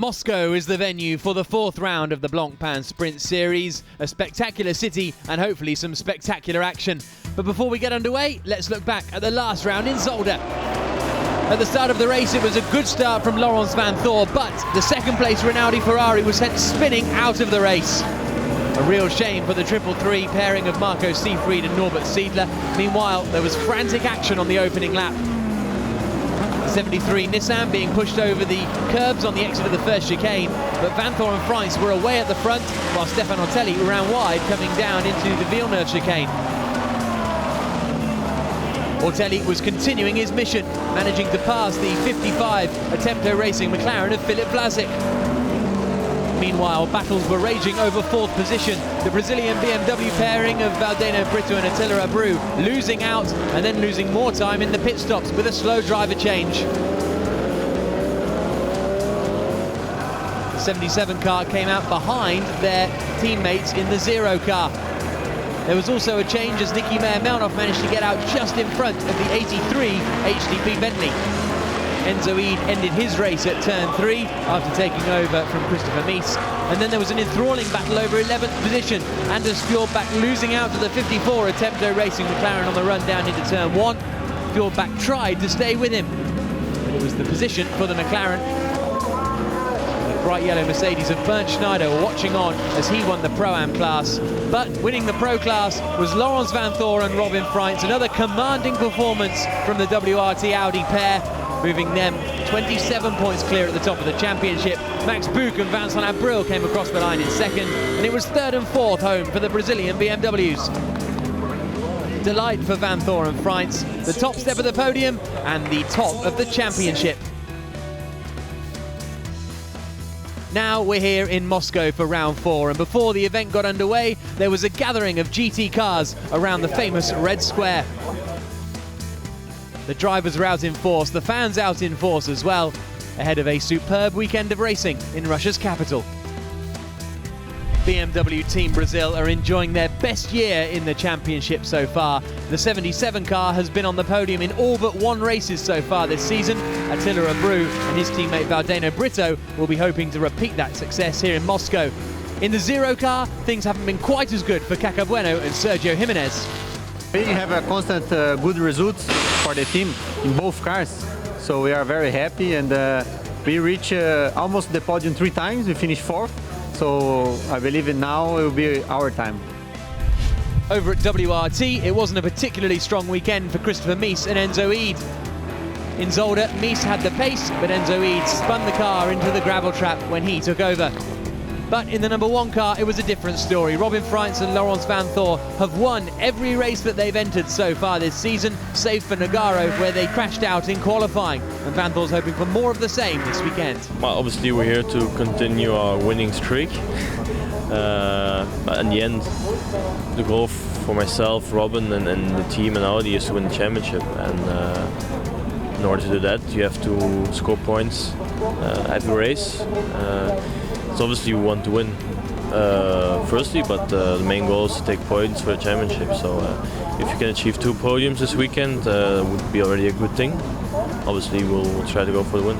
Moscow is the venue for the fourth round of the Blancpain Sprint Series, a spectacular city and hopefully some spectacular action. But before we get underway, let's look back at the last round in Zolder. At the start of the race, it was a good start from Laurens Vanthoor, but the second place Rinaldi Ferrari was sent spinning out of the race. A real shame for the 333 pairing of Marco Seefried and Norbert Siedler. Meanwhile, there was frantic action on the opening lap. The 73 Nissan being pushed over the curbs on the exit of the first chicane, but Vanthoor and Freins were away at the front, while Stefan Ortelli ran wide coming down into the Villeneuve chicane. Ortelli was continuing his mission, managing to pass the 55 Attempto Racing McLaren of Philip Vlasic. Meanwhile, battles were raging over fourth position. The Brazilian BMW pairing of Valdeno Brito and Attila Abreu losing out and then losing more time in the pit stops with a slow driver change. The 77 car came out behind their teammates in the 0 car. There was also a change as Nicky Meyer-Melnoff managed to get out just in front of the 83 HDP Bentley. Enzo Ede ended his race at turn 3 after taking over from Christopher Mies. And then there was an enthralling battle over 11th position. Anders Fjordbach losing out to the 54 Attempto Racing McLaren on the run down into turn 1. Fjordbach tried to stay with him, but it was the position for the McLaren. The bright yellow Mercedes of Bernd Schneider were watching on as he won the Pro-Am class. But winning the Pro class was Laurens Vanthoor and Robin Freins. Another commanding performance from the WRT Audi pair, moving them 27 points clear at the top of the championship. Max Buch and Vincent Abril came across the line in second, and it was third and fourth home for the Brazilian BMWs. Delight for Vanthoor and Freins, the top step of the podium and the top of the championship. Now we're here in Moscow for round 4, and before the event got underway, there was a gathering of GT cars around the famous Red Square. The drivers were out in force, the fans out in force as well, ahead of a superb weekend of racing in Russia's capital. BMW Team Brazil are enjoying their best year in the championship so far. The 77 car has been on the podium in all but 1 races so far this season. Attila Abreu and his teammate Valdeno Brito will be hoping to repeat that success here in Moscow. In the 0 car, things haven't been quite as good for Caca Bueno and Sergio Jimenez. We have a constant good results for the team in both cars, so we are very happy, and we reach almost the podium 3 times. We finished 4th, so I believe now it will be our time. Over at WRT, it wasn't a particularly strong weekend for Christopher Mies and Enzo Ede. In Zolder, Mies had the pace, but Enzo Ede spun the car into the gravel trap when he took over. But in the number 1 car, it was a different story. Robin Freins and Laurens Vanthoor have won every race that they've entered so far this season, save for Nogaro, where they crashed out in qualifying. And Vanthoor's hoping for more of the same this weekend. Well, obviously we're here to continue our winning streak. But in the end, the goal for myself, Robin, and the team and Audi is to win the championship. And in order to do that, you have to score points every race. So obviously we want to win firstly, but the main goal is to take points for the championship. So if you can achieve 2 podiums this weekend, would be already a good thing. Obviously we'll try to go for the win.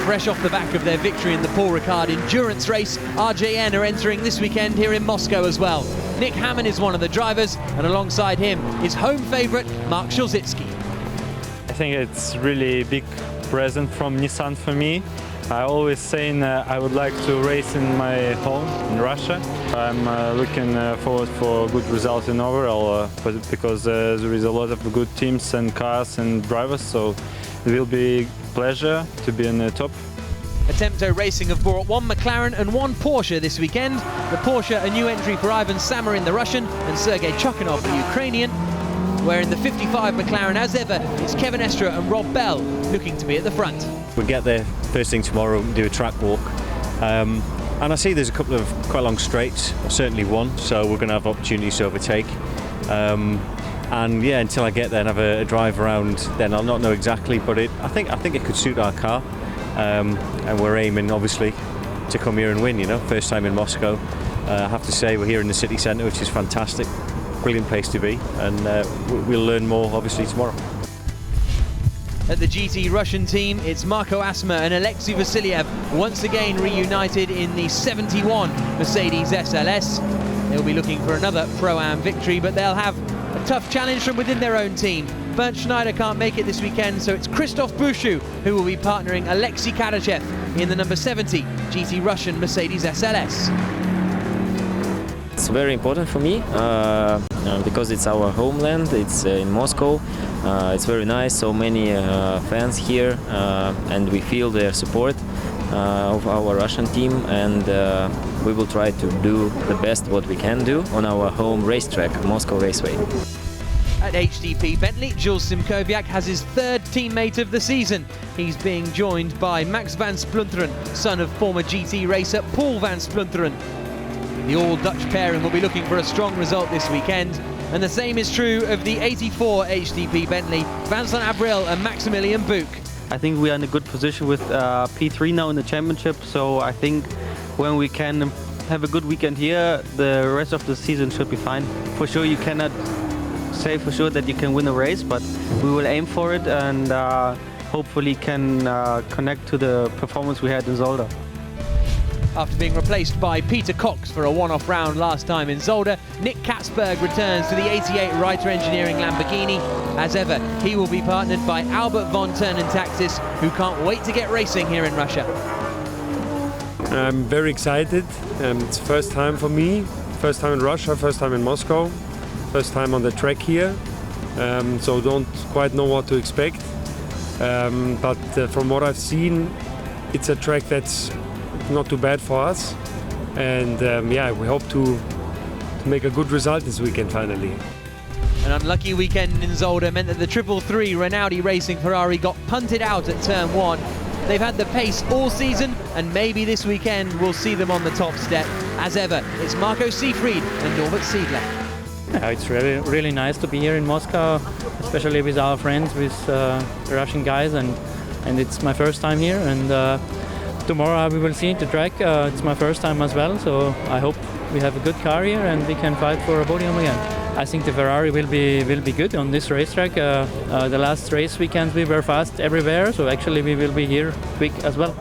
Fresh off the back of their victory in the Paul Ricard endurance race, RJN are entering this weekend here in Moscow as well. Nick Hammond is one of the drivers, and alongside him is home favourite Mark Szulzicki. I think it's really a big present from Nissan for me. I always saying I would like to race in my home in Russia. I'm looking forward for good results in overall, because there is a lot of good teams and cars and drivers, so it will be a pleasure to be in the top. Attempto Racing have brought 1 McLaren and 1 Porsche this weekend. The Porsche, a new entry for Ivan Samarin, the Russian, and Sergei Chokhanov, the Ukrainian. Where in the 55 McLaren, as ever, it's Kevin Estre and Rob Bell looking to be at the front. We'll get there first thing tomorrow and do a track walk. And I see there's a couple of quite long straights, certainly one, so we're going to have opportunities to overtake. And yeah, until I get there and have a drive around, then I'll not know exactly, but I think it could suit our car. And we're aiming, obviously, to come here and win, you know, first time in Moscow. I have to say we're here in the city centre, which is fantastic. Brilliant place to be, and we'll learn more obviously tomorrow. At the GT Russian team, it's Marco Asma and Alexei Vasiliev once again reunited in the 71 Mercedes SLS. They'll be looking for another Pro-Am victory, but they'll have a tough challenge from within their own team. Bernd Schneider can't make it this weekend, so it's Christoph Buschu who will be partnering Alexei Kadachev in the number 70 GT Russian Mercedes SLS. It's very important for me because it's our homeland, it's in Moscow. It's very nice, so many fans here, and we feel their support of our Russian team, and we will try to do the best what we can do on our home racetrack, Moscow Raceway. At HDP Bentley, Jules Simkowiak has his third teammate of the season. He's being joined by Max van Splunteren, son of former GT racer Paul van Splunteren. The all-Dutch pairing will be looking for a strong result this weekend, and the same is true of the 84 HDP Bentley, Vincent Abril and Maximilian Buch. I think we are in a good position with P3 now in the championship, so I think when we can have a good weekend here, the rest of the season should be fine. For sure, you cannot say for sure that you can win a race, but we will aim for it and hopefully can connect to the performance we had in Zolder. After being replaced by Peter Cox for a one-off round last time in Zolder, Nick Katzberg returns to the 88 Reiter Engineering Lamborghini. As ever, he will be partnered by Albert von Turnentaxis, who can't wait to get racing here in Russia. I'm very excited. It's first time for me, first time in Russia, first time in Moscow, first time on the track here, so don't quite know what to expect. But from what I've seen, it's a track that's not too bad for us, and yeah, we hope to make a good result this weekend finally. An unlucky weekend in Zolder meant that the 333 Rinaldi Racing Ferrari got punted out at turn 1. They've had the pace all season, and maybe this weekend we'll see them on the top step. As ever, it's Marco Seefried and Norbert Siedler. Yeah, it's really nice to be here in Moscow, especially with our friends, with Russian guys, and it's my first time here, and tomorrow we will see the track. It's my first time as well, so I hope we have a good car here and we can fight for a podium again. I think the Ferrari will be good on this racetrack. The last race weekends we were fast everywhere, so actually we will be here quick as well.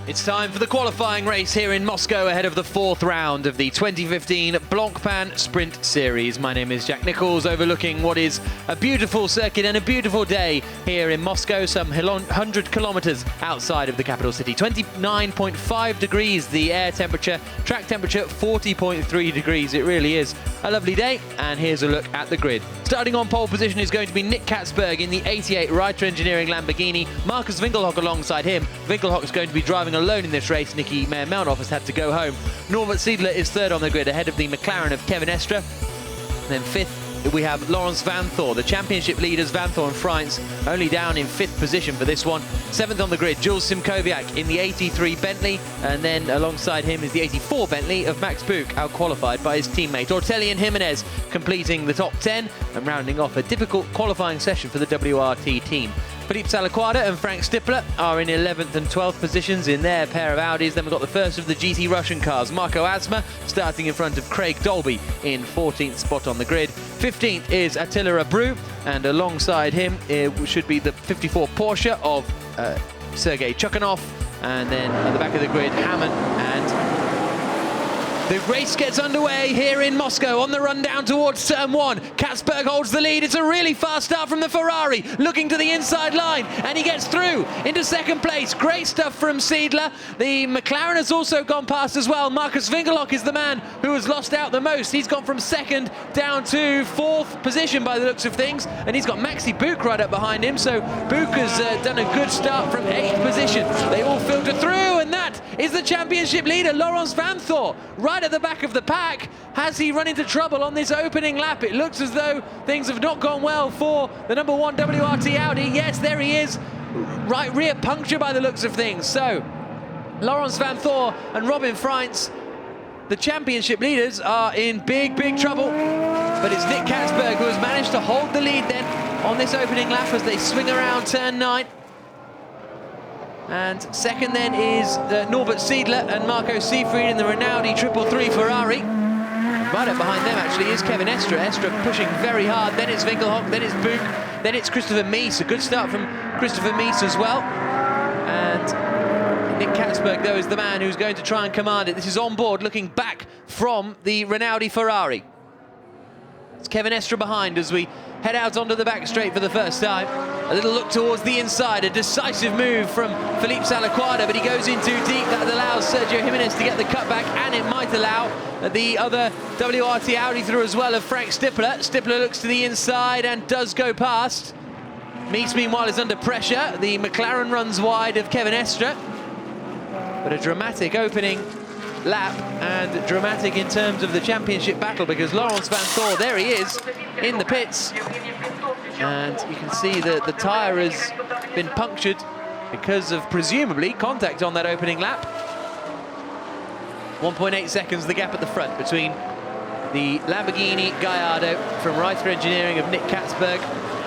It's time for the qualifying race here in Moscow ahead of the 4th round of the 2015 Blancpain Sprint Series. My name is Jack Nichols, overlooking what is a beautiful circuit and a beautiful day here in Moscow, some 100 kilometers outside of the capital city. 29.5 degrees the air temperature, track temperature 40.3 degrees. It really is a lovely day, and here's a look at the grid. Starting on pole position is going to be Nick Katzberg in the 88 Reiter Engineering Lamborghini. Marcus Winkelhock alongside him. Winkelhock is going to be driving alone in this race. Nicky Meyer-Melnoff has had to go home. Norbert Siedler is third on the grid, ahead of the McLaren of Kevin Estre. And then fifth we have Laurens Vanthoor, the championship leaders Vanthoor and Freins only down in 5th position for this one. 7th on the grid, Jules Simkowiak in the 83 Bentley, and then alongside him is the 84 Bentley of Max Buch, out-qualified by his teammate Ortelli and Jimenez, completing the top 10 and rounding off a difficult qualifying session for the WRT team. Philippe Salaquada and Frank Stippler are in 11th and 12th positions in their pair of Audis. Then we've got the first of the GT Russian cars, Marco Asma, starting in front of Craig Dolby in 14th spot on the grid. 15th is Attila Abreu, and alongside him it should be the 54 Porsche of Sergei Chukhanov. And then at the back of the grid, Hammond and... The race gets underway here in Moscow on the run down towards turn 1. Katzberg holds the lead. It's a really fast start from the Ferrari, looking to the inside line, and he gets through into 2nd place. Great stuff from Siedler. The McLaren has also gone past as well. Marcus Winkelhock is the man who has lost out the most. He's gone from 2nd down to 4th position by the looks of things, and he's got Maxi Buch right up behind him, so Buch has done a good start from 8th position. They all filter through, and that is the championship leader, Laurens Vanthoor, right at the back of the pack. Has he run into trouble on this opening lap? It looks as though things have not gone well for the number 1 WRT Audi. Yes, there he is, right rear puncture by the looks of things. So Laurens Vanthoor and Robin Freins, the championship leaders, are in big trouble, but it's Nick Katzberg who has managed to hold the lead then on this opening lap as they swing around turn 9. And second then is Norbert Siedler and Marco Seefried in the Rinaldi 333 Ferrari. Right up behind them, actually, is Kevin Estre. Estre pushing very hard. Then it's Winkelhock, then it's Buch, then it's Christopher Mies. A good start from Christopher Mies as well. And Nick Katzberg, though, is the man who's going to try and command it. This is on board, looking back from the Rinaldi Ferrari. It's Kevin Estre behind as we head out onto the back straight for the first time. A little look towards the inside, a decisive move from Felipe Salaquada, but he goes in too deep. That allows Sergio Jimenez to get the cutback, and it might allow the other WRT Audi through as well of Frank Stippler. Stippler looks to the inside and does go past. Mies, meanwhile, is under pressure. The McLaren runs wide of Kevin Estre. But a dramatic opening lap, and dramatic in terms of the championship battle, because Laurens van Thor, there he is in the pits, and you can see that the tyre has been punctured because of presumably contact on that opening lap. 1.8 seconds the gap at the front between the Lamborghini Gallardo from Reiter Engineering of Nick Katzberg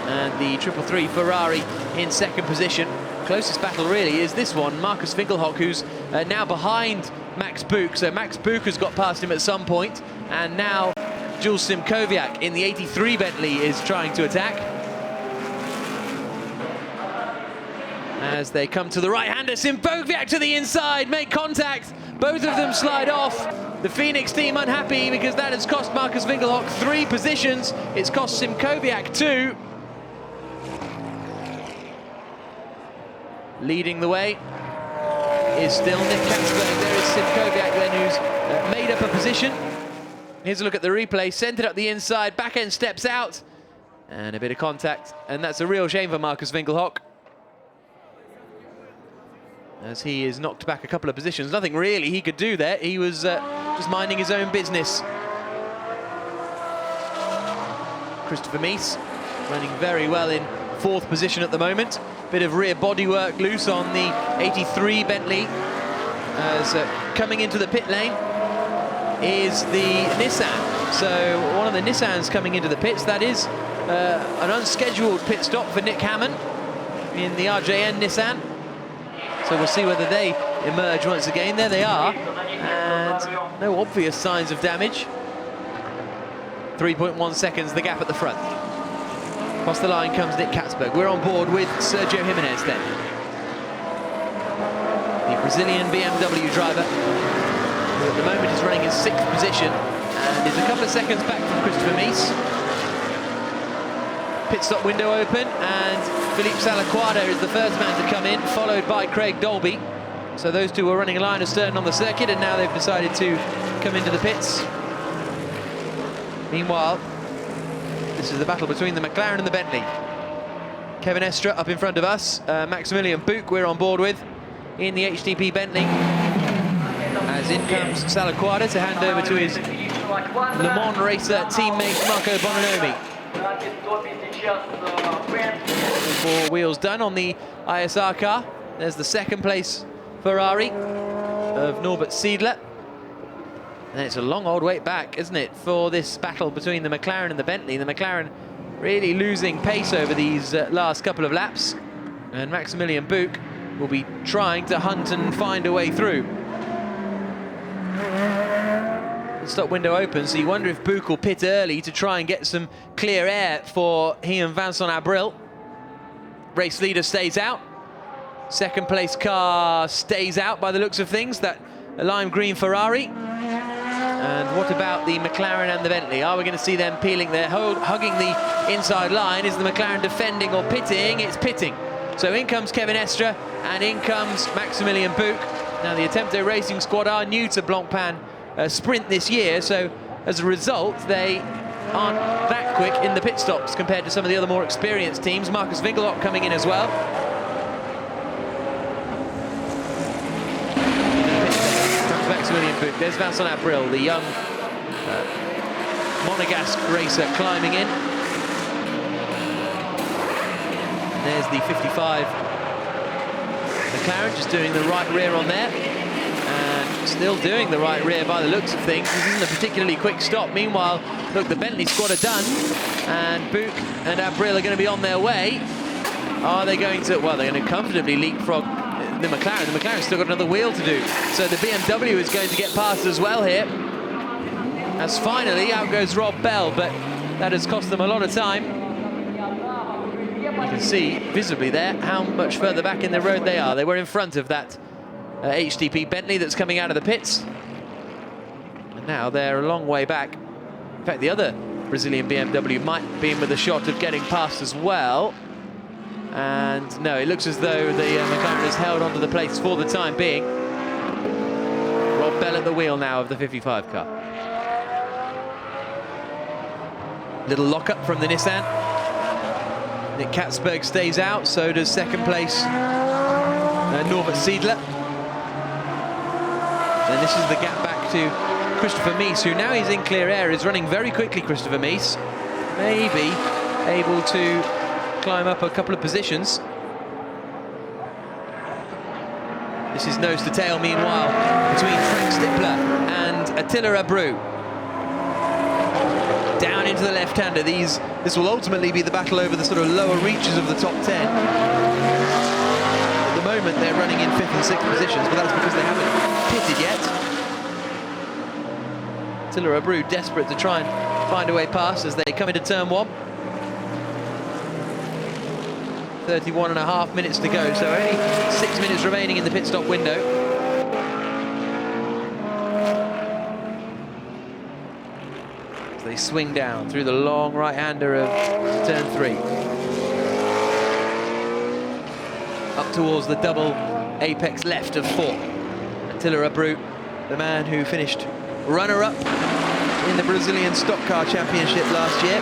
and the 333 Ferrari in second position. Closest battle really is this one, Marcus Winkelhock, who's now behind Max Buch. So Max Buch has got past him at some point, and now Jules Simkowiak in the 83 Bentley is trying to attack. As they come to the right-hander, Simkowiak to the inside, make contact. Both of them slide off. The Phoenix team unhappy because that has cost Marcus Winkelhock 3 positions. It's cost Simkowiak 2. Leading the way is still Nick Katzberg. There is Simkowiak then, who's made up a position. Here's a look at the replay. Sent it up the inside, back end steps out, and a bit of contact, and that's a real shame for Marcus Winkelhock, as he is knocked back a couple of positions. Nothing really he could do there. He was just minding his own business. Christopher Mies running very well in 4th position at the moment. Bit of rear bodywork loose on the 83 Bentley. As coming into the pit lane is the Nissan. So one of the Nissans coming into the pits. That is an unscheduled pit stop for Nick Hammond in the RJN Nissan. So we'll see whether they emerge once again. There they are, and no obvious signs of damage. 3.1 seconds the gap at the front. Across the line comes Nick Katzberg. We're on board with Sergio Jimenez then. The Brazilian BMW driver, who at the moment is running in 6th position and is a couple of seconds back from Christopher Mies. Pit stop window open, and Felipe Salaquada is the first man to come in, followed by Craig Dolby. So those two were running a line astern on the circuit, and now they've decided to come into the pits. Meanwhile, this is the battle between the McLaren and the Bentley. Kevin Estre up in front of us. Maximilian Buch we're on board with in the HTP Bentley. As in comes Salaquada to hand over to his Le Mans racer teammate Marco Bononomi. 4 wheels done on the ISR car. There's the 2nd place Ferrari of Norbert Siedler. And it's a long old way back, isn't it, for this battle between the McLaren and the Bentley. The McLaren really losing pace over these last couple of laps. And Maximilian Buch will be trying to hunt and find a way through. The stop window open, so you wonder if Buch will pit early to try and get some clear air for he and Vincent Abril. Race leader stays out. 2nd place car stays out by the looks of things, that lime green Ferrari. And what about the McLaren and the Bentley? Are we going to see them peeling their hugging the inside line? Is the McLaren defending or pitting? It's pitting. So in comes Kevin Estre and in comes Maximilian Buch. Now the Attempto Racing squad are new to Blancpain Sprint this year, so as a result they aren't that quick in the pit stops compared to some of the other more experienced teams. Marcus Winkelhock coming in as well. Maximilian Buch. There's Vincent Abril, the young Monegasque racer climbing in. And there's the 55 McLaren just doing the right rear on there. And still doing the right rear by the looks of things. This isn't a particularly quick stop. Meanwhile, look, the Bentley squad are done. And Buch and Abril are going to be on their way. Are they going to, well, they're going to comfortably leapfrog the McLaren. The McLaren's still got another wheel to do. So the BMW is going to get past as well here. As finally out goes Rob Bell, but that has cost them a lot of time. You can see visibly there how much further back in the road they are. They were in front of that HTP Bentley that's coming out of the pits. And now they're a long way back. In fact, the other Brazilian BMW might be in with a shot of getting past as well. And no, it looks as though the McLaren has held onto the place for the time being. Rob Bell at the wheel now of the 55 car. Little lockup from the Nissan. Nick Katzberg stays out, so does second place Norbert Siedler. And this is the gap back to Christopher Mies, who now he's in clear air, is running very quickly, Christopher Mies. Maybe able to climb up a couple of positions. This is nose to tail, meanwhile, between Frank Stippler and Attila Abreu. Down into the left-hander. This will ultimately be the battle over the sort of lower reaches of the top 10. At the moment, they're running in 5th and 6th positions, but that's because they haven't pitted yet. Attila Abreu desperate to try and find a way past as they come into turn 1. 31.5 minutes to go, so only 6 minutes remaining in the pit stop window. As they swing down through the long right-hander of turn 3. Up towards the double apex left of 4. Attila Abreu, the man who finished runner-up in the Brazilian Stock Car Championship last year.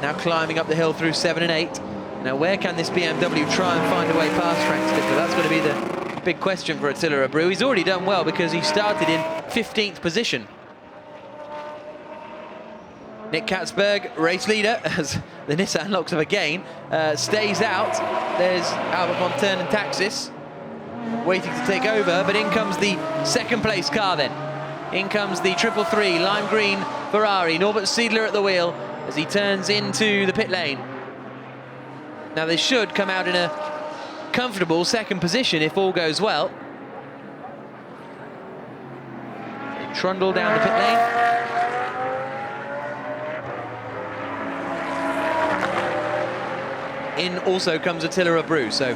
Now climbing up the hill through 7 and 8. Now where can this BMW try and find a way past Frank Stippler? That's going to be the big question for Attila Abreu. He's already done well because he started in 15th position. Nick Katzberg, race leader, as the Nissan locks up again, stays out. There's Albert von Turn and Taxis waiting to take over, but in comes the second place car then. In comes the 333 lime green Ferrari, Norbert Siedler at the wheel as he turns into the pit lane. Now they should come out in a comfortable second position if all goes well. They trundle down the pit lane. In also comes Attila Abreu, so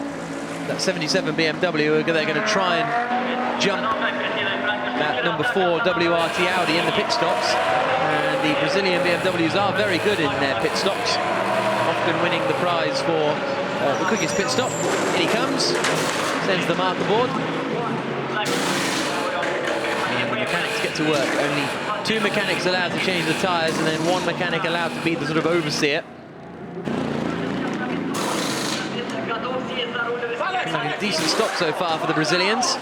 that 77 BMW, they're going to try and jump that number 4 WRT Audi in the pit stops. And the Brazilian BMWs are very good in their pit stops, often winning the prize for the quickest pit stop. In he comes, sends the marker board. And the mechanics get to work. Only 2 mechanics allowed to change the tyres, and then 1 mechanic allowed to be the sort of overseer. Like a decent stop so far for the Brazilians.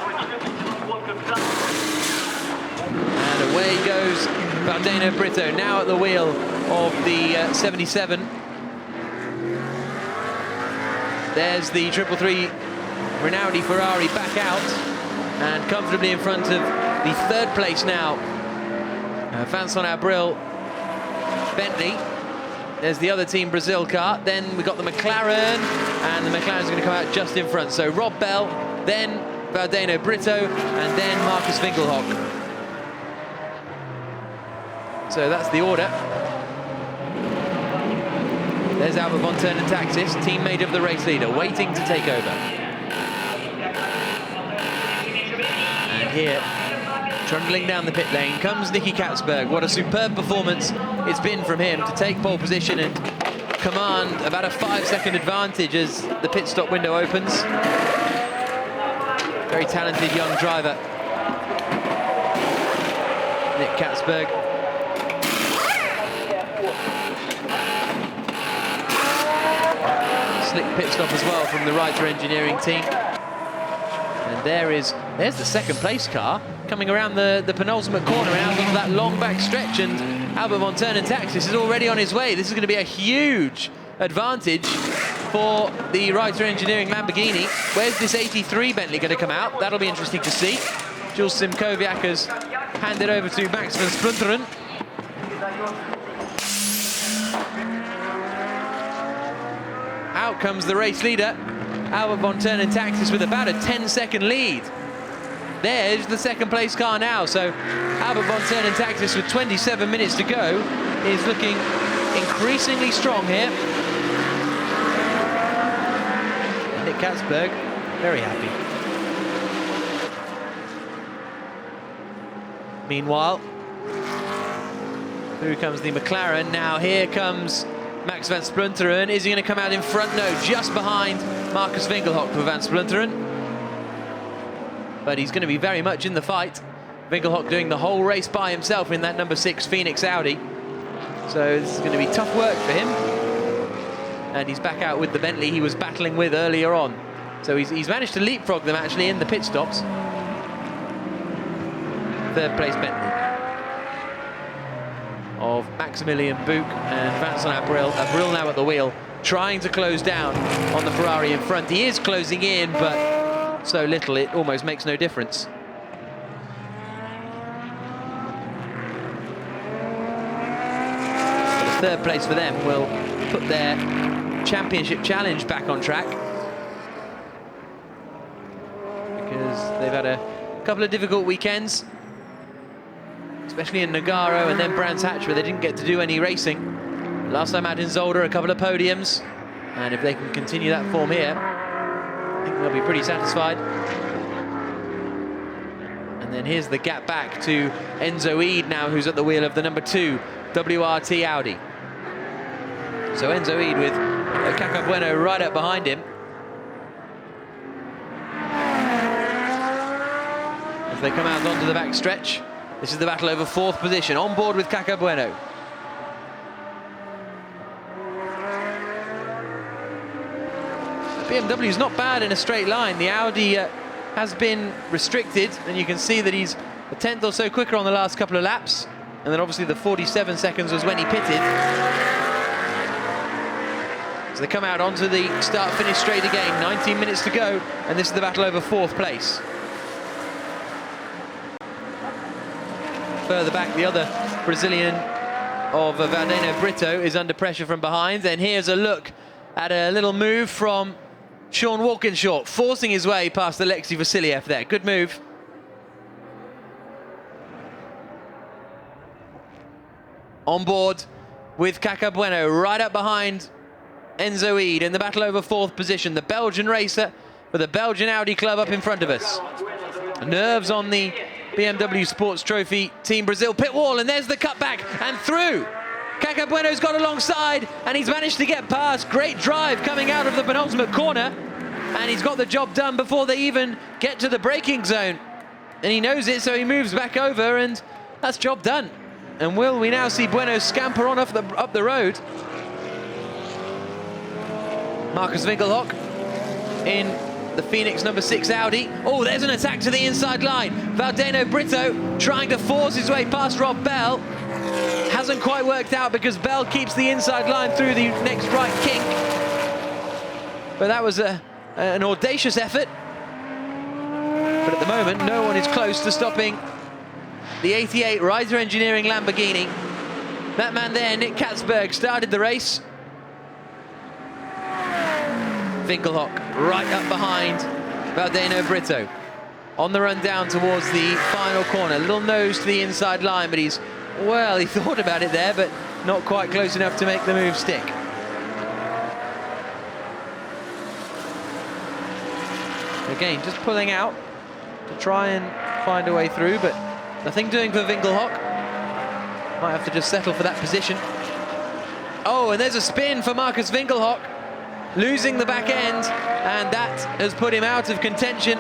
And away goes Valdeno Brito, now at the wheel of the 77. There's the 333 Rinaldi Ferrari back out and comfortably in front of the 3rd place now. Vincent Abril Bentley. There's the other Team Brazil car. Then we've got the McLaren, and the McLaren's going to come out just in front. So Rob Bell, then Valdeno Brito, and then Marcus Winkelhock. So that's the order. There's Albert von Turn and Taxis, teammate of the race leader, waiting to take over. And here, trundling down the pit lane, comes Nicky Katzberg. What a superb performance it's been from him to take pole position and command about a 5-second advantage as the pit stop window opens. Very talented young driver, Nick Katzberg. Slick pit stop as well from the Reiter Engineering team. And there's the second place car coming around the penultimate corner out onto that long back stretch, and Albert von Turn and Taxis is already on his way. This is going to be a huge advantage for the Reiter Engineering Lamborghini. Where's this 83 Bentley going to come out? That'll be interesting to see. Jules Simkowiak has handed over to Max van Splunteren. Out comes the race leader, Albert von Turn Taxis with about a 10-second lead. There's the second place car now. So Albert von Turn Taxis with 27 minutes to go is looking increasingly strong here. Nick Katzberg, very happy. Meanwhile, through comes the McLaren. Now here comes Max van Splunteren. Is he going to come out in front? No, just behind Marcus Winkelhock for van Splunteren. But he's going to be very much in the fight. Winkelhock doing the whole race by himself in that number 6 Phoenix Audi. So this is going to be tough work for him. And he's back out with the Bentley he was battling with earlier on. So he's managed to leapfrog them actually in the pit stops. Third place Bentley of Maximilian Buch and Vincent Abril. Abril now at the wheel, trying to close down on the Ferrari in front. He is closing in, but so little it almost makes no difference. But a third place for them will put their championship challenge back on track, because they've had a couple of difficult weekends, especially in Nogaro and then Brands Hatch, where they didn't get to do any racing. Last time out in Zolder, a couple of podiums, and if they can continue that form here, I think they'll be pretty satisfied. And then here's the gap back to Enzo Eid now, who's at the wheel of the number 2 WRT Audi. So Enzo Eid with Caca Bueno right up behind him. As they come out onto the back stretch, this is the battle over 4th position, on board with Caca Bueno. The BMW is not bad in a straight line. The Audi has been restricted, and you can see that he's a tenth or so quicker on the last couple of laps. And then obviously the 47 seconds was when he pitted. So they come out onto the start-finish straight again, 19 minutes to go, and this is the battle over 4th place. Further back, the other Brazilian of Valdeno Brito is under pressure from behind. And here's a look at a little move from Sean Walkinshaw, forcing his way past Alexei Vasiliev there. Good move. On board with Caca Bueno, right up behind Enzo Eid in the battle over 4th position. The Belgian racer with the Belgian Audi club up in front of us. Nerves on the BMW Sports Trophy Team Brazil pit wall, and there's the cutback and through. Caca Bueno's got alongside, and he's managed to get past. Great drive coming out of the penultimate corner, and he's got the job done before they even get to the braking zone. And he knows it, so he moves back over, and that's job done. And will we now see Bueno scamper on up the road? Marcus Winkelhock in the Phoenix number 6 Audi. Oh, there's an attack to the inside line. Valdeno Brito trying to force his way past Rob Bell. Hasn't quite worked out because Bell keeps the inside line through the next right kink. But that was an audacious effort. But at the moment, no one is close to stopping the 88 Reiser Engineering Lamborghini. That man there, Nick Katzberg, started the race. Winkelhock right up behind Valdeno Brito. On the run down towards the final corner. Little nose to the inside line, but he's, well, he thought about it there, but not quite close enough to make the move stick. Again, just pulling out to try and find a way through, but nothing doing for Winkelhock. Might have to just settle for that position. Oh, and there's a spin for Marcus Winkelhock, losing the back end, and that has put him out of contention.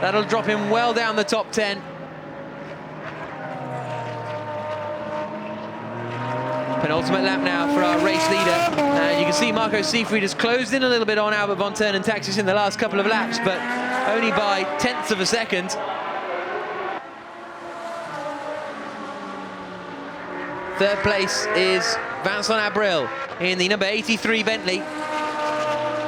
That'll drop him well down the top 10. Penultimate lap now for our race leader. And you can see Marco Seefried has closed in a little bit on Albert von Turn Taxis in the last couple of laps, but only by tenths of a second. Third place is Vincent Abril in the number 83 Bentley.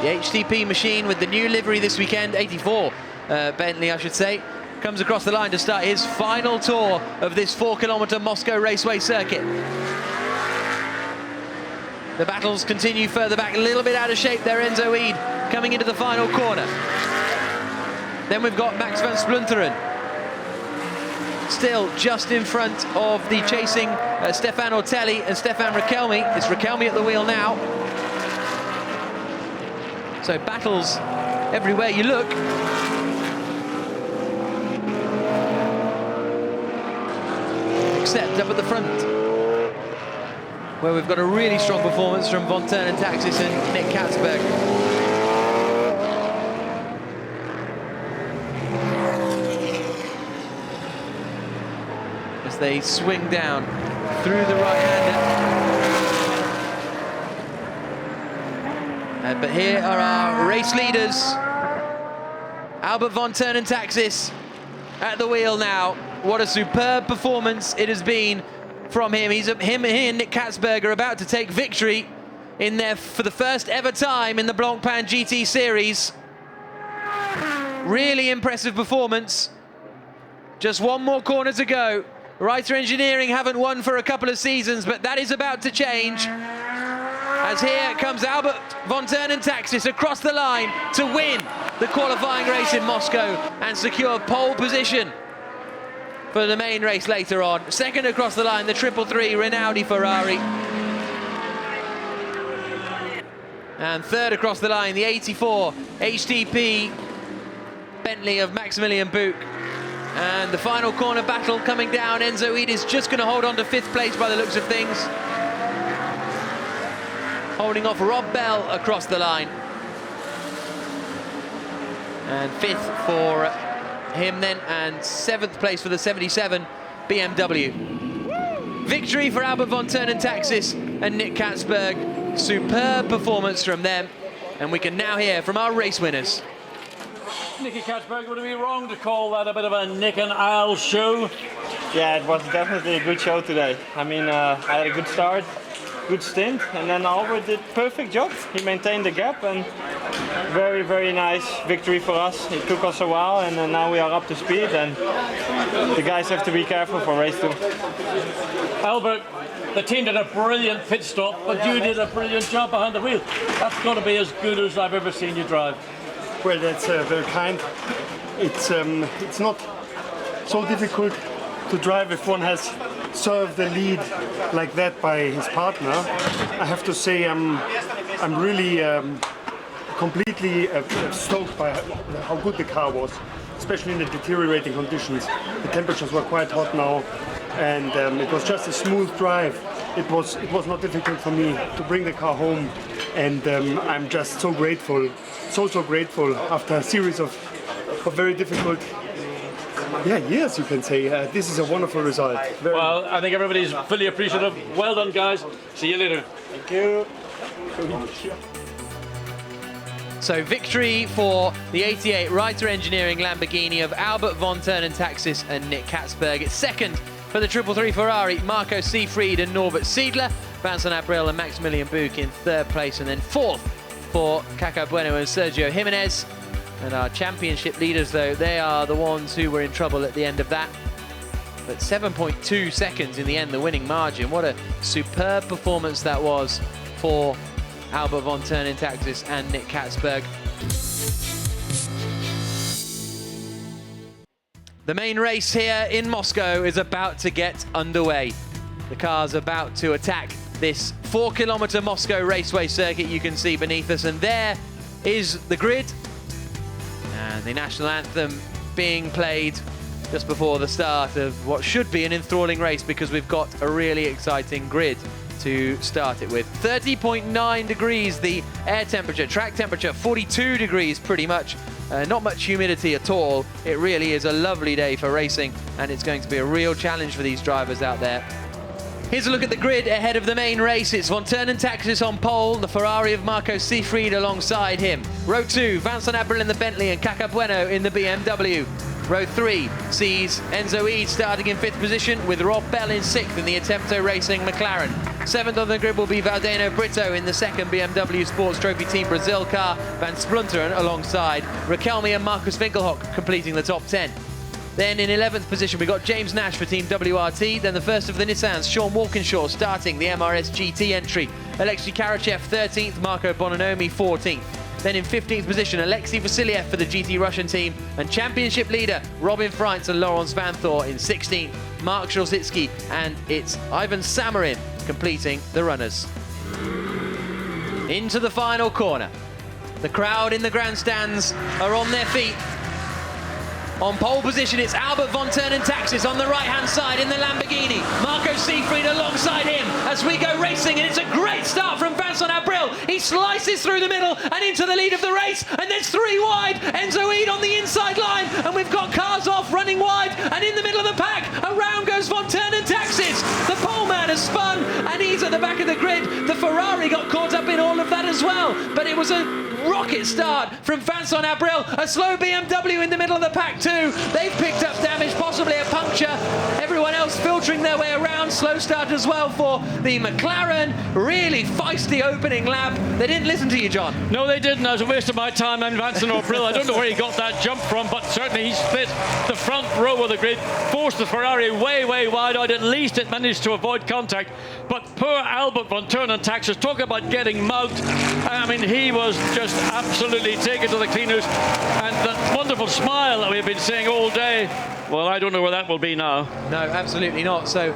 The HTP machine with the new livery this weekend, 84 Bentley I should say, comes across the line to start his final tour of this 4-kilometer Moscow Raceway circuit. The battles continue further back, a little bit out of shape there, Enzo Eid coming into the final corner. Then we've got Max van Splunteren, still just in front of the chasing Stefan Ortelli and Stefan Riquelme. It's Riquelme at the wheel now. So battles everywhere you look. Except up at the front, where we've got a really strong performance from Von Turn and Taxis and Nick Katzberg. As they swing down through the right-hander. But here are our race leaders. Albert Von Turn and Taxis at the wheel now. What a superb performance it has been from him. Him and Nick Katzberg are about to take victory in there for the first ever time in the Blancpain GT Series. Really impressive performance. Just one more corner to go. Reiter Engineering haven't won for a couple of seasons, but that is about to change. As here comes Albert Von Turn and Taxis across the line to win the qualifying race in Moscow and secure pole position for the main race later on. Second across the line, the 333 Rinaldi Ferrari. And third across the line, the 84 HTP Bentley of Maximilian Buch. And the final corner battle coming down. Enzo Eid is just going to hold on to 5th place by the looks of things. Holding off Rob Bell across the line. And 5th for him then, and 7th place for the 77 BMW. Victory for Albert Von Turn and Taxis and Nick Katzberg. Superb performance from them. And we can now hear from our race winners. Nicky Katzberg, would it be wrong to call that a bit of a Nick and Al show? Yeah, it was definitely a good show today. I mean, I had a good start, good stint, and then Albert did perfect job. He maintained the gap, and very, very nice victory for us. It took us a while, and now we are up to speed, and the guys have to be careful for race 2. Albert, the team did a brilliant pit stop, but you did a brilliant job behind the wheel. That's got to be as good as I've ever seen you drive. Well, that's very kind. It's not so difficult to drive if one has served the lead like that by his partner. I have to say I'm really completely stoked by how good the car was, especially in the deteriorating conditions. The temperatures were quite hot now, and it was just a smooth drive. It was not difficult for me to bring the car home, and I'm just so grateful, so grateful after a series of very difficult years, you can say. This is a wonderful result. Well, I think everybody's fully appreciative. Well done, guys. See you later. Thank you. So victory for the 88 Reiter Engineering Lamborghini of Albert Von Turn and Taxis and Nick Katzberg. It's second for the 333 Ferrari, Marco Seefried and Norbert Siedler. Vincent Abril and Maximilian Buch in 3rd place, and then 4th for Caco Bueno and Sergio Jimenez. And our championship leaders, though, they are the ones who were in trouble at the end of that. But 7.2 seconds in the end, the winning margin. What a superb performance that was for Albert Von Turn and Taxis and Nick Katzberg. The main race here in Moscow is about to get underway. The car's about to attack this 4-kilometer Moscow Raceway circuit you can see beneath us, and there is the grid and the national anthem being played just before the start of what should be an enthralling race, because we've got a really exciting grid to start it with. 30.9 degrees the air temperature, track temperature 42 degrees pretty much. Not much humidity at all. It really is a lovely day for racing, and it's going to be a real challenge for these drivers out there. Here's a look at the grid ahead of the main race. It's Von Turn and Taxis on pole, the Ferrari of Marco Seefried alongside him. Row 2, Vincent Abril in the Bentley and Caco Bueno in the BMW. Row 3 sees Enzo Eid starting in 5th position with Rob Bell in 6th in the Attempto Racing McLaren. 7th on the grid will be Valdeno Brito in the 2nd BMW Sports Trophy Team Brazil car. Van Splunteren alongside Riquelme and Marcus Winkelhock completing the top 10. Then in 11th position, we got James Nash for Team WRT. Then the first of the Nissans, Sean Walkinshaw, starting the MRS GT entry. Alexei Karachev 13th, Marco Bononomi 14th. Then in 15th position, Alexei Vasiliev for the GT Russian team, and championship leader Robin Freitz and Laurens Vanthoor in 16th. Mark Szolzicki, and it's Ivan Samarin completing the runners. Into the final corner. The crowd in the grandstands are on their feet. On pole position, it's Albert von Turnentaxis on the right-hand side in the Lamborghini. Marco Seefried alongside him as we go racing, and it's a great start from Vincent Abril. He slices through the middle and into the lead of the race, and there's 3 wide. Enzo Eid on the inside line, and we've got cars off running wide, and in the middle of the pack, around goes von Turnentaxis. The pole man has spun, and he's at the back of the grid. The Ferrari got caught up in all of that as well, but it was a rocket start from Vincent Abril. A slow BMW in the middle of the pack too. They've picked up damage, possibly a puncture. Everyone else filtering their way around. Slow start as well for the McLaren. Really feisty opening lap. They didn't listen to you, John. No, they didn't. I was a waste of my time. And Vincent Abril, I don't know where he got that jump from, but certainly he split the front row of the grid, forced the Ferrari way, way wide out. At least it managed to avoid contact. But poor Albert von Turnentaxis, talk about getting mugged. I mean, he was just absolutely taken to the cleaners, and that wonderful smile that we've been seeing all day, well, I don't know where that will be now. No, absolutely not. So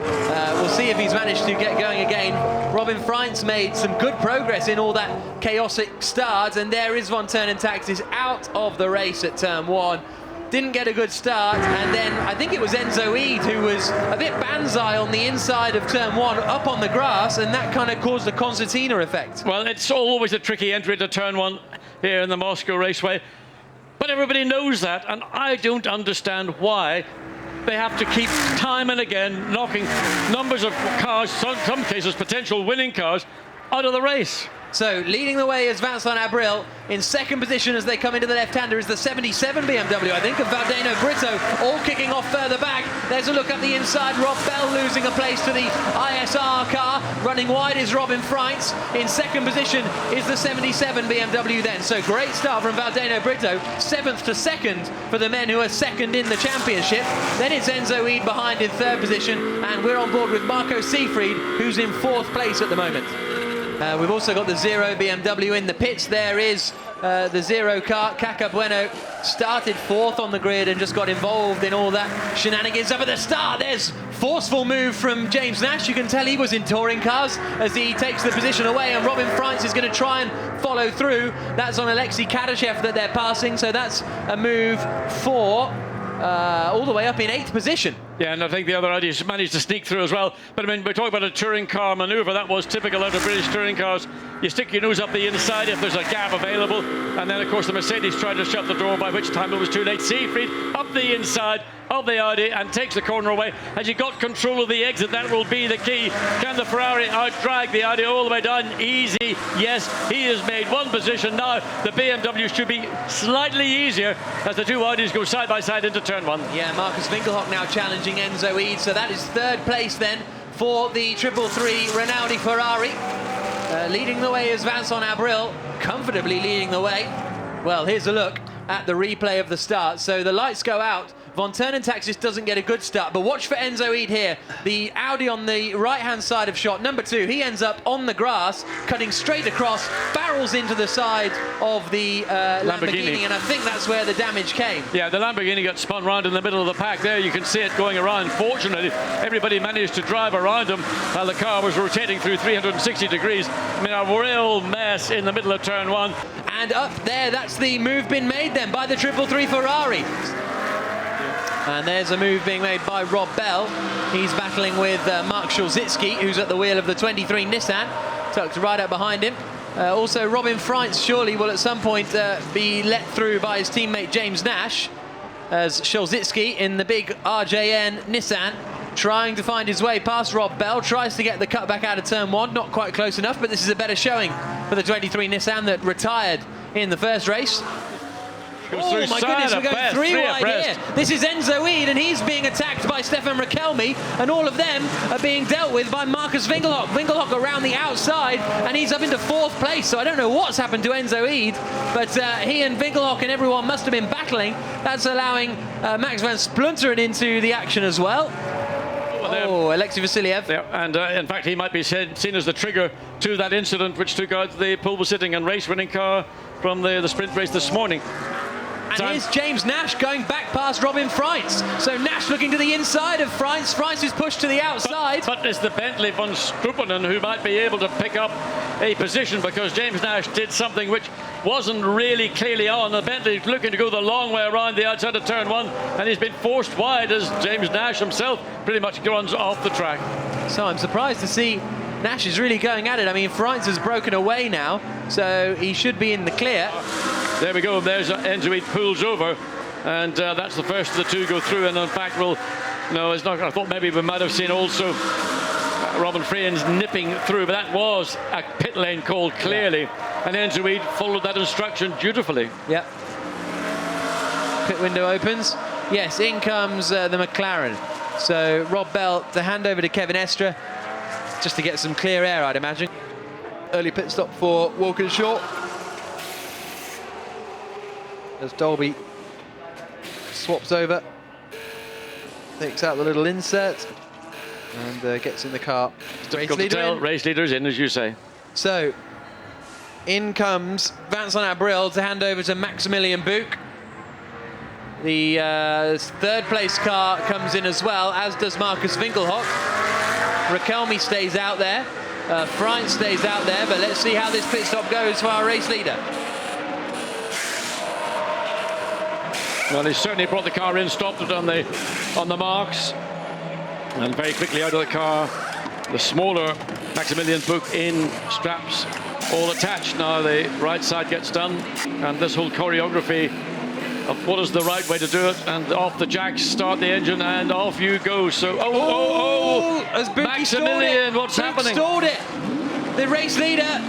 we'll see if he's managed to get going again. Robin Freitz made some good progress in all that chaotic start, and there is von Turnentaxis out of the race at turn 1. Didn't get a good start, and then I think it was Enzo Eid who was a bit banzai on the inside of turn 1 up on the grass, and that kind of caused a concertina effect. Well, it's always a tricky entry to turn 1 here in the Moscow Raceway, but everybody knows that, and I don't understand why they have to keep time and again knocking numbers of cars, some cases potential winning cars, out of the race. So leading the way is Vincent Abril. In second position as they come into the left-hander is the 77 BMW, I think, of Valdeno Brito, all kicking off further back. There's a look up the inside. Rob Bell losing a place to the ISR car. Running wide is Robin Freitz. In second position is the 77 BMW then. So great start from Valdeno Brito. 7th to 2nd for the men who are second in the championship. Then it's Enzo Eid behind in third position, and we're on board with Marco Seefried, who's in 4th place at the moment. We've also got the Zero BMW in the pits. There is the Zero car. Caca Bueno started 4th on the grid and just got involved in all that shenanigans up at the start. There's forceful move from James Nash. You can tell he was in touring cars as he takes the position away, and Robin Freitz is going to try and follow through. That's on Alexei Kadashev that they're passing, so that's a move for all the way up in 8th position. Yeah, and I think the other Audis managed to sneak through as well. But I mean, we're talking about a touring car manoeuvre. That was typical out of British touring cars. You stick your nose up the inside if there's a gap available. And then, of course, the Mercedes tried to shut the door, by which time it was too late. Seefried up the inside of the Audi and takes the corner away. Has he got control of the exit? That will be the key. Can the Ferrari out-drag the Audi all the way down? Easy. Yes, he has made one position. Now the BMW should be slightly easier as the two Audis go side by side into turn 1. Yeah, Marcus Winkelhock now challenging Enzo Eid. So that is 3rd place then for the 333 Rinaldi Ferrari. Leading the way is Vincent Abril, comfortably leading the way. Well, here's a look at the replay of the start. So the lights go out. Von Turnentaxis doesn't get a good start, but watch for Enzo Eid here. The Audi on the right-hand side of shot, number 2, he ends up on the grass, cutting straight across, barrels into the side of the Lamborghini, and I think that's where the damage came. Yeah, the Lamborghini got spun round in the middle of the pack there. You can see it going around. Fortunately, everybody managed to drive around him while the car was rotating through 360 degrees. I mean, a real mess in the middle of turn 1. And up there, that's the move been made then by the 333 Ferrari. And there's a move being made by Rob Bell. He's battling with Mark Szolzicki, who's at the wheel of the 23 Nissan, tucked right up behind him. Also, Robin Freitz surely will at some point be let through by his teammate James Nash, as Szolzicki in the big RJN Nissan trying to find his way past Rob Bell, tries to get the cut back out of turn 1, not quite close enough, but this is a better showing for the 23 Nissan that retired in the first race. Oh my goodness, we're going 3 wide here. This is Enzo Eid, and he's being attacked by Stefan Rakelmi, and all of them are being dealt with by Marcus Winkelhock. Winkelhock around the outside, and he's up into 4th place, so I don't know what's happened to Enzo Eid, but he and Winkelhock and everyone must have been battling. That's allowing Max van Splunteren into the action as well. Oh, Alexei Vasiliev. Yeah, and in fact, he might be seen as the trigger to that incident which took out the pole sitting and race-winning car from the sprint race this morning. And here's James Nash going back past Robin Freitz. So Nash looking to the inside of Freitz. Freitz is pushed to the outside. But it's the Bentley von Struppenen who might be able to pick up a position, because James Nash did something which wasn't really clearly on. The Bentley looking to go the long way around the outside of turn 1, and he's been forced wide as James Nash himself pretty much runs off the track. So I'm surprised to see Nash is really going at it. I mean, Freitz has broken away now, so he should be in the clear. There we go. There's Enzoid pulls over, and that's the first of the two go through. And in fact, no, it's not. I thought maybe we might have seen also Robin Freins nipping through, but that was a pit lane call clearly, and Enzoid followed that instruction dutifully. Yep. Pit window opens. Yes, in comes the McLaren. So Rob Bell to hand over to Kevin Estra, just to get some clear air, I'd imagine. Early pit stop for Walkinshaw, as Dolby swaps over, takes out the little insert, and gets in the car. Race leaders in, as you say. So in comes Vincent Abril to hand over to Maximilian Buch. The third place car comes in as well, as does Marcus Winkelhock. Rakelmi stays out there, Freitz stays out there, but let's see how this pit stop goes for our race leader. Well, he certainly brought the car in, stopped it on the marks, and very quickly out of the car. The smaller Maximilian Buch in, straps all attached. Now the right side gets done, and this whole choreography of what is the right way to do it, and off the jacks, start the engine, and off you go. So, as Maximilian, what's happening? Stalled it. The race leader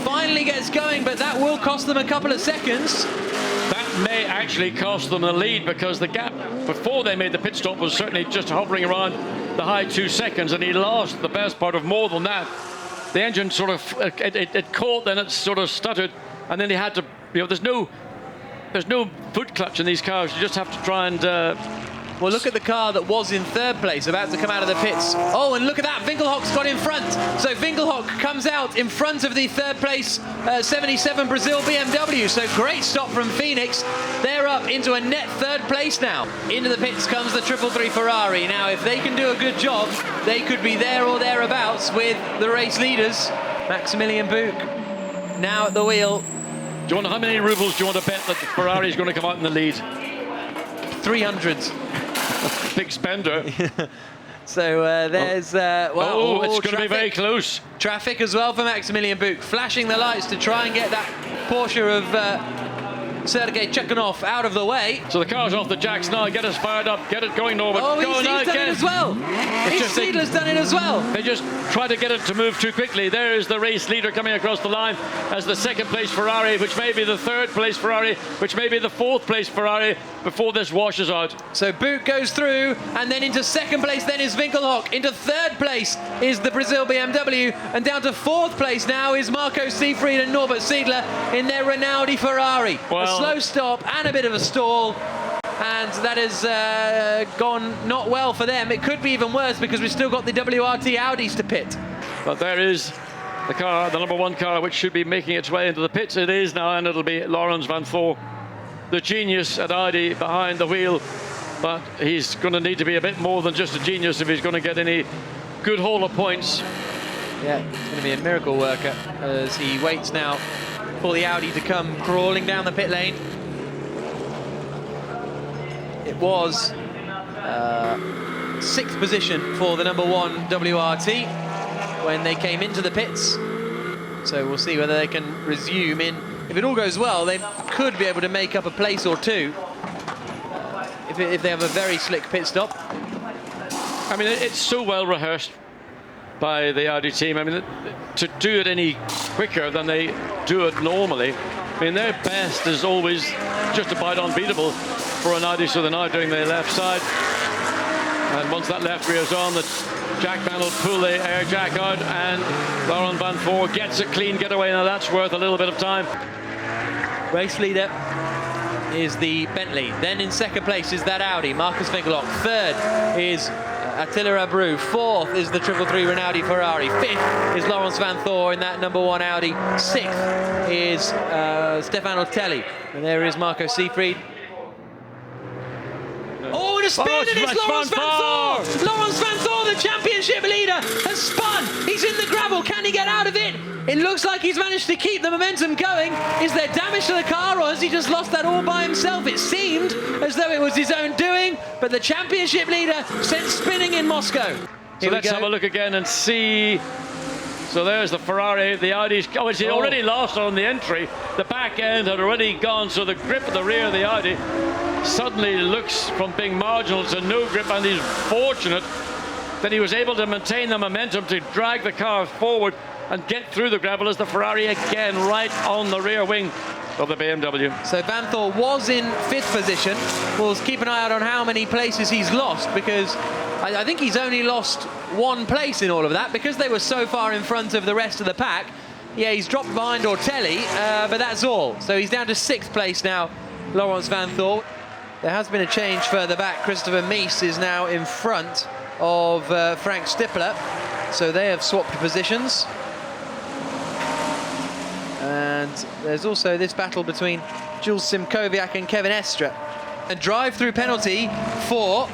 finally gets going, but that will cost them a couple of seconds. That may actually cost them the lead, because the gap before they made the pit stop was certainly just hovering around the high 2 seconds, and he lost the best part of more than that. The engine sort of, it caught, then it sort of stuttered, and then he had to, there's no foot clutch in these cars. You just have to try and... Well, look at the car that was in third place, about to come out of the pits. Oh, and look at that, Winkelhock's got in front. So Winkelhock comes out in front of the third place 77 Brazil BMW. So great stop from Phoenix. They're up into a net third place now. Into the pits comes the 333 Ferrari. Now, if they can do a good job, they could be there or thereabouts with the race leaders. Maximilian Buch now at the wheel. Do you want, how many rubles do you want to bet that Ferrari is going to come out in the lead? 300. Big spender. So there's... well, it's going to be very close. Traffic as well for Maximilian Buch, flashing the lights to try and get that Porsche of Sergei Chekhanov out of the way. So the car's off the jacks now. Get us fired up. Get it going, Norman. Oh, he's done it as well. Seidler's done it as well. They just try to get it to move too quickly. There is the race leader coming across the line as the second place Ferrari, which may be the third place Ferrari, which may be the fourth place Ferrari before this washes out. So Buch goes through, and then into second place then is Winkelhock. Into third place is the Brazil BMW, and down to fourth place now is Marco Seefried and Norbert Seidler in their Rinaldi Ferrari. Well, a slow stop and a bit of a stall, and that has gone not well for them. It could be even worse, because we've still got the WRT Audis to pit. But there is the car, the number one car, which should be making its way into the pits. It is now, and it'll be Laurens van Voor, the genius at Audi, behind the wheel. But he's going to need to be a bit more than just a genius if he's going to get any good haul of points. Yeah, it's going to be a miracle worker as he waits now for the Audi to come crawling down the pit lane. It was sixth position for the number one WRT when they came into the pits. So we'll see whether they can resume in. If it all goes well, they could be able to make up a place or two if they have a very slick pit stop. I mean, it's so well rehearsed by the Audi team. I mean, to do it any quicker than they do it normally. I mean, their best is always just about unbeatable for an Audi, so they're now doing the left side. And once that left rear is on, the jack man will pull the air jack out, and Laurens van Voor gets a clean getaway. Now that's worth a little bit of time. Race leader is the Bentley. Then in second place is that Audi, Marcus Winkelhock. Third is Attila Abreu. Fourth is the 333 Rinaldi Ferrari. Fifth is Laurens Vanthoor in that number 1 Audi. Sixth is Stefano Telli. And there is Marco Seefried. Oh, and a spin, and it's Laurens Vanthoor! Laurens Vanthoor, the championship leader, has spun. He's in the gravel. Can he get out of it? It looks like he's managed to keep the momentum going. Is there damage to the car, or has he just lost that all by himself? It seemed as though it was his own doing, but the championship leader sent spinning in Moscow. So let's have a look again and see. So there's the Ferrari, the Audi's. Oh, it's already lost on the entry. The back end had already gone, so the grip at the rear of the Audi suddenly looks from being marginal to no grip, and he's fortunate that he was able to maintain the momentum to drag the car forward and get through the gravel as the Ferrari again right on the rear wing of the BMW. So Vanthoor was in 5th position. We'll keep an eye out on how many places he's lost, because I think he's only lost 1 place in all of that, because they were so far in front of the rest of the pack. Yeah, he's dropped behind Ortelli, but that's all. So he's down to 6th place now, Laurens Vanthoor. There has been a change further back. Christopher Mies is now in front of Frank Stippler. So they have swapped positions. And there's also this battle between Jules Simkowiak and Kevin Estre. A drive-through penalty for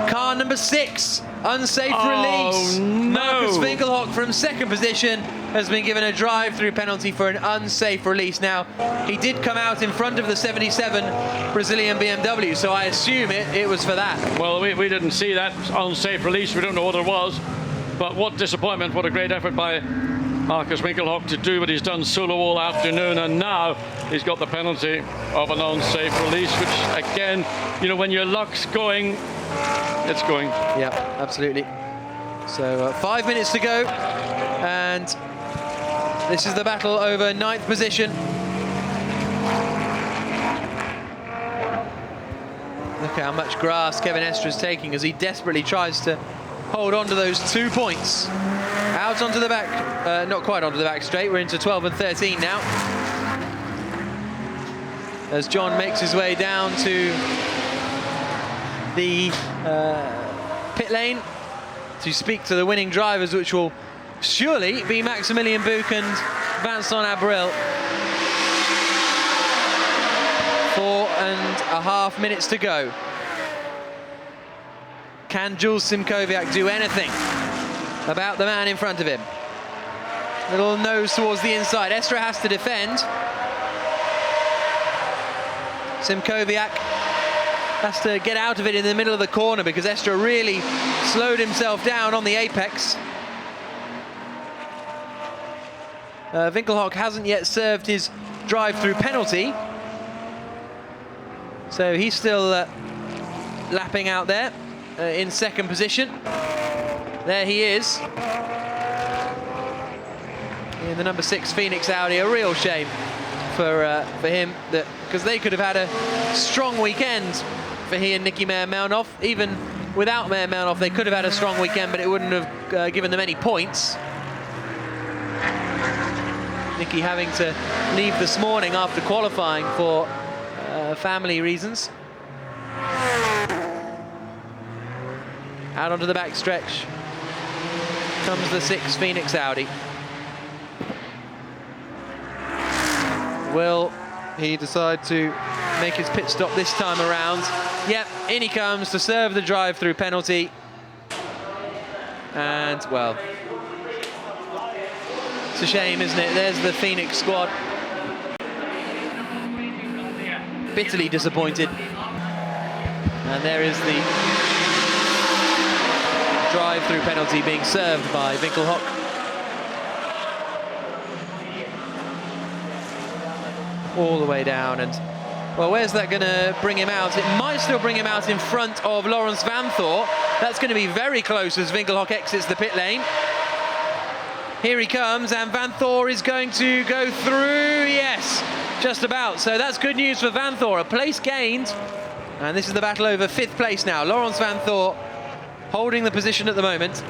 car number 6. Unsafe release. No. Marcus Winkelhock from 2nd position has been given a drive-through penalty for an unsafe release. Now, he did come out in front of the 77 Brazilian BMW, so I assume it was for that. Well, we didn't see that unsafe release. We don't know what it was. But what disappointment, what a great effort by Marcus Winkelhock to do what he's done solo all afternoon, and now he's got the penalty of an unsafe release, which again, you know, when your luck's going, it's going. Yeah, absolutely. So 5 minutes to go, and this is the battle over 9th position. Look how much grass Kevin Estre is taking as he desperately tries to hold on to those 2 points. Out onto the back, not quite onto the back straight, we're into 12 and 13 now. As John makes his way down to the pit lane to speak to the winning drivers, which will surely be Maximilian Buch and Vincent Abreu. 4.5 minutes to go. Can Jules Simkowiak do anything about the man in front of him? Little nose towards the inside. Estre has to defend. Simkowiak has to get out of it in the middle of the corner because Estre really slowed himself down on the apex. Winkelhock hasn't yet served his drive-through penalty, so he's still lapping out there in 2nd position. There he is in the number 6 Phoenix Audi. A real shame for him, because they could have had a strong weekend for he and Nicky Meyer-Melnoff. Even without Meyer-Melnoff, they could have had a strong weekend, but it wouldn't have given them any points. Nicky having to leave this morning after qualifying for family reasons. Out onto the back stretch comes the 6 Phoenix Audi. Will he decide to make his pit stop this time around? Yep, in he comes to serve the drive-through penalty. And, well, it's a shame, isn't it? There's the Phoenix squad. Bitterly disappointed. And there is the drive-through penalty being served by Winkelhock. All the way down, and well, where's that going to bring him out? It might still bring him out in front of Laurens Vanthoor. That's going to be very close as Winkelhock exits the pit lane. Here he comes, and Vanthoor is going to go through. Yes, just about. So that's good news for Vanthoor. A place gained, and this is the battle over 5th place now. Laurens Vanthoor holding the position at the moment.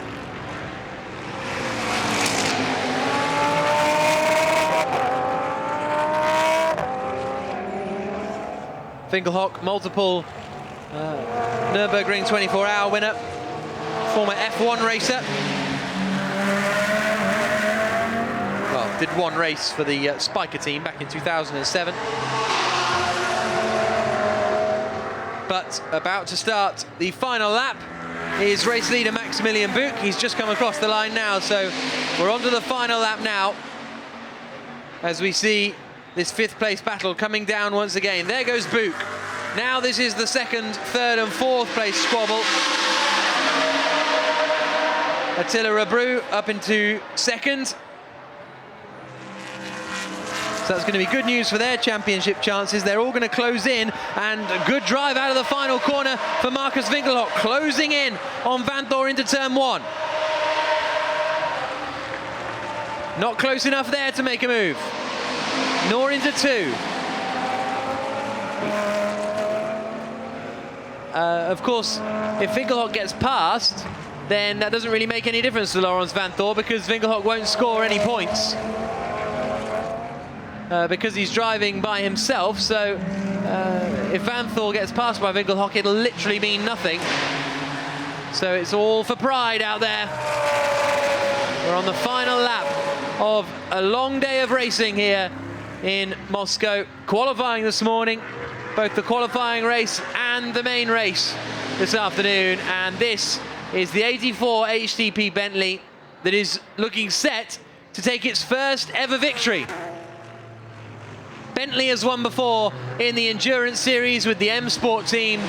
Winkelhock, multiple Nürburgring 24-hour winner. former F1 racer. Well, did one race for the Spiker team back in 2007. But about to start the final lap is race leader Maximilian Buch. He's just come across the line now, so we're on to the final lap now. As we see this 5th place battle coming down once again. There goes Buch. Now this is the 2nd, 3rd and 4th place squabble. Attila Rebru up into 2nd. So that's going to be good news for their championship chances. They're all going to close in, and a good drive out of the final corner for Marcus Winkelhock, closing in on Vanthoor into turn 1. Not close enough there to make a move, nor into 2. Of course, if Winkelhock gets past, then that doesn't really make any difference to Laurens Vanthoor, because Winkelhock won't score any points. Because he's driving by himself, so if Vanthoor gets passed by Winkelhock, it'll literally mean nothing. So it's all for pride out there. We're on the final lap of a long day of racing here in Moscow. Qualifying this morning, both the qualifying race and the main race this afternoon, and this is the 84 HTP Bentley that is looking set to take its first ever victory. Bentley has won before in the Endurance Series with the M Sport team.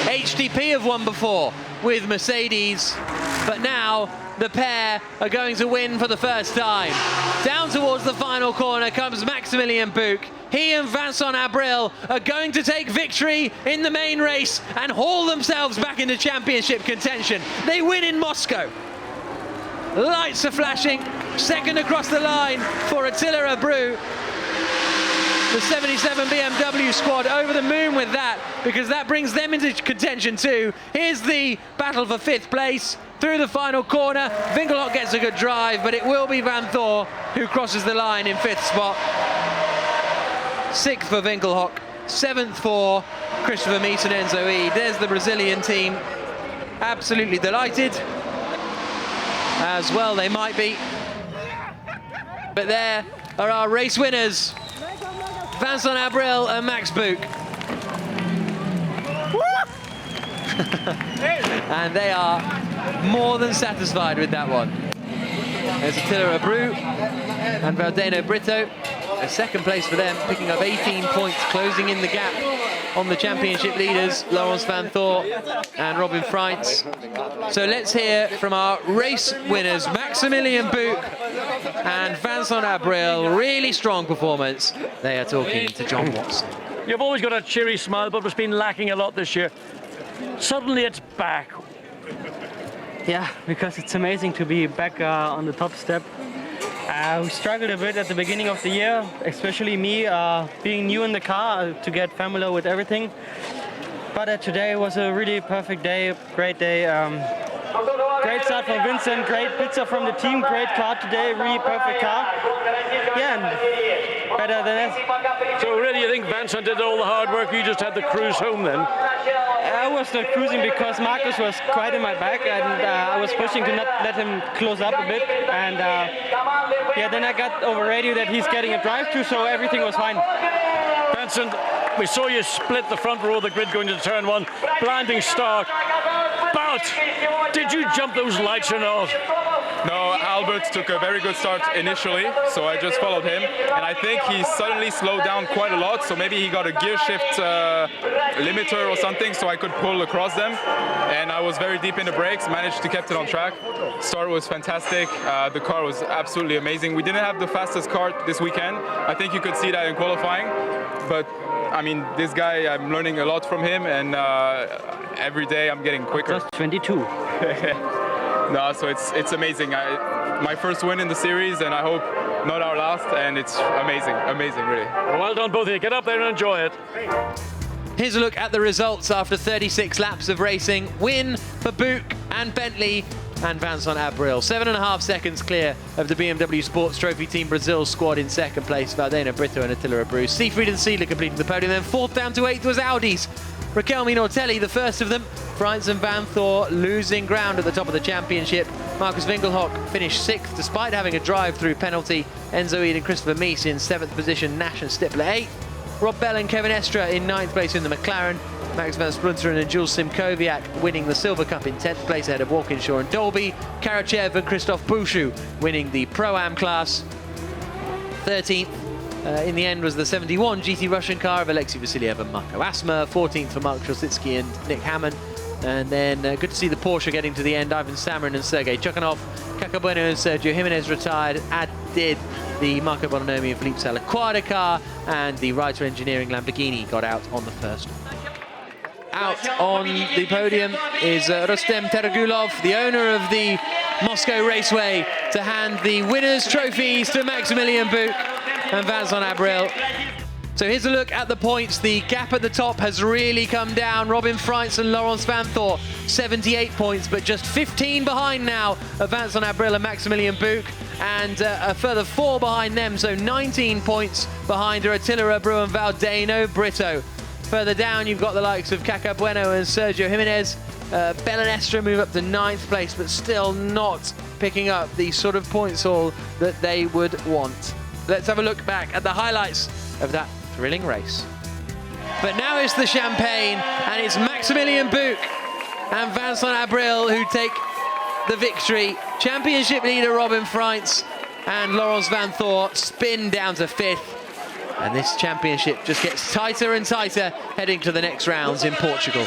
HTP have won before with Mercedes, but now the pair are going to win for the first time. Down towards the final corner comes Maximilian Buch. He and Vincent Abril are going to take victory in the main race and haul themselves back into championship contention. They win in Moscow. Lights are flashing. 2nd across the line for Attila Rebru. The 77 BMW squad over the moon with that, because that brings them into contention too. Here's the battle for 5th place. Through the final corner, Winkelhock gets a good drive, but it will be Vanthoor who crosses the line in 5th spot. 6th for Winkelhock, 7th for Christopher Mies and Enzo E. There's the Brazilian team, absolutely delighted. As well they might be. But there are our race winners, Vincent Abril and Max Buch. And they are more than satisfied with that one. There's Attila Rebru and Valdeno Brito. A 2nd place for them, picking up 18 points, closing in the gap on the championship leaders, Laurens Vanthoor and Robin Freitz. So let's hear from our race winners, Maximilian Buch and Vincent Abril. Really strong performance. They are talking to John Watson. You've always got a cheery smile, but it's been lacking a lot this year. Suddenly it's back. Yeah, because it's amazing to be back on the top step. We struggled a bit at the beginning of the year, especially me being new in the car to get familiar with everything. But today was a really perfect day, great day. Great start from Vincent, great pizza from the team, great car today, really perfect car. Yeah, and better than that. So really you think Vincent did all the hard work, you just had the cruise home then? I was not cruising because Marcus was quite in my back, and I was pushing to not let him close up a bit. And yeah, then I got over radio that he's getting a drive-through, so everything was fine. Vincent, we saw you split the front row of the grid going to turn 1, blinding start. But did you jump those lights or not? No, Albert took a very good start initially, so I just followed him. And I think he suddenly slowed down quite a lot, so maybe he got a gear shift limiter or something, so I could pull across them. And I was very deep in the brakes, managed to keep it on track. Start was fantastic. The car was absolutely amazing. We didn't have the fastest car this weekend. I think you could see that in qualifying. But I mean, this guy, I'm learning a lot from him, and every day I'm getting quicker. Just 22. No, so it's amazing. My first win in the series, and I hope not our last, and it's amazing, really. Well done both of you. Get up there and enjoy it. Here's a look at the results after 36 laps of racing. Win for Buch and Bentley and Vincent Abril. 7.5 seconds clear of the BMW Sports Trophy Team Brazil squad in 2nd place. Valdeno Brito and Attila Rebru. Siegfried and Seidler completing the podium. Then 4th down to 8th was Audi's Raquelme Nortelli, the first of them. Freitz and Van Thor losing ground at the top of the championship. Marcus Winkelhock finished 6th despite having a drive-through penalty. Enzo Eid and Christopher Mies in 7th position, Nash and Stippler 8th. Rob Bell and Kevin Estra in 9th place in the McLaren. Max van Splunteren and Jules Simkowiak winning the Silver Cup in 10th place ahead of Walkinshaw and Dolby. Karachev and Christoph Bouchou winning the Pro-Am class. 13th in the end was the 71 GT Russian car of Alexei Vasiliev and Marco Asmer. 14th for Mark Trositsky and Nick Hammond. And then good to see the Porsche getting to the end. Ivan Samarin and Sergei Chukhanov. Cacabueno and Sergio Jimenez retired, as did the Marco Bononomi and Philippe Salaquada car. And the Reiter Engineering Lamborghini got out on the first. Out on the podium is Rustem Tergulov, the owner of the Moscow Raceway, to hand the winners' trophies to Maximilian Buch and Vincent Abril. So here's a look at the points. The gap at the top has really come down. Robin Freitz and Laurens Van Thor, 78 points, but just 15 behind now of Vincent Abril and Maximilian Buch, and a further 4 behind them, so 19 points behind are Attila Abreu and Valdeno Brito. Further down, you've got the likes of Cacabueno and Sergio Jimenez. Bell and Estra move up to 9th place, but still not picking up the sort of points haul that they would want. Let's have a look back at the highlights of that thrilling race. But now it's the champagne, and it's Maximilian Buch and Vincent Abril who take the victory. Championship leader Robin Freitz and Laurens Van Thor spin down to 5th. And this championship just gets tighter and tighter heading to the next rounds in Portugal.